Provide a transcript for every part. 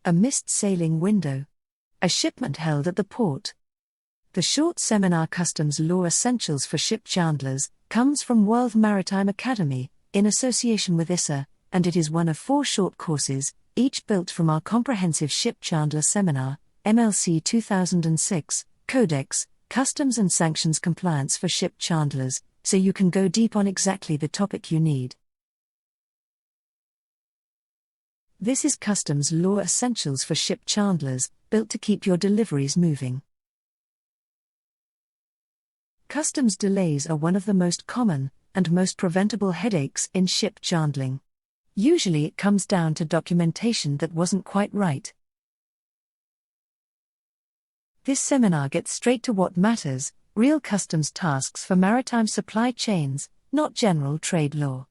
A missed sailing window. A shipment held at the port. The short seminar Customs Law Essentials for Ship Chandlers comes from World Maritime Academy, in association with ISSA, and it is one of 4 short courses, each built from our comprehensive Ship Chandler Seminar, MLC 2006, CODEX, Customs and Sanctions Compliance for Ship Chandlers, so you can go deep on exactly the topic you need. This is Customs Law Essentials for Ship Chandlers, built to keep your deliveries moving. Customs delays are one of the most common and most preventable headaches in ship chandling. Usually it comes down to documentation that wasn't quite right. This seminar gets straight to what matters, real customs tasks for maritime supply chains, not general trade law.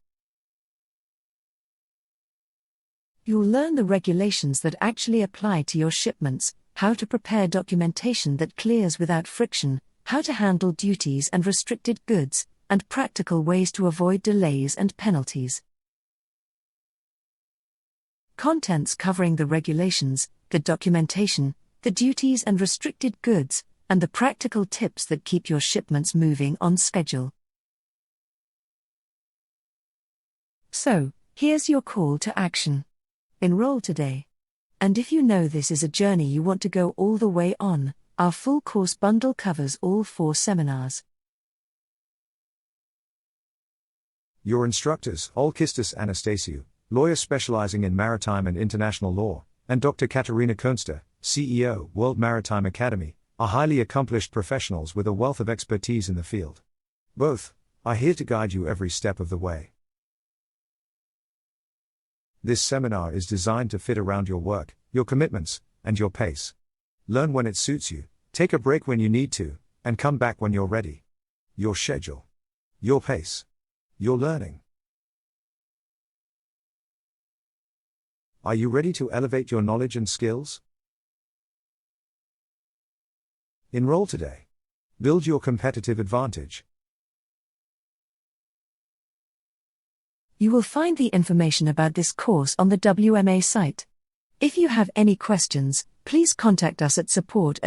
You'll learn the regulations that actually apply to your shipments, how to prepare documentation that clears without friction, how to handle duties and restricted goods, and practical ways to avoid delays and penalties. Contents covering the regulations, the documentation, the duties and restricted goods, and the practical tips that keep your shipments moving on schedule. So, here's your call to action. Enroll today. And if you know this is a journey you want to go all the way on, our full course bundle covers all 4 seminars. Your instructors, Olkistis Anastasiou, lawyer specializing in maritime and international law, and Dr. Katerina Koenster, CEO, World Maritime Academy, are highly accomplished professionals with a wealth of expertise in the field. Both are here to guide you every step of the way. This seminar is designed to fit around your work, your commitments, and your pace. Learn when it suits you, take a break when you need to, and come back when you're ready. Your schedule. Your pace. Your learning. Are you ready to elevate your knowledge and skills? Enroll today. Build your competitive advantage. You will find the information about this course on the WMA site. If you have any questions, please contact us at support@e-wma.com.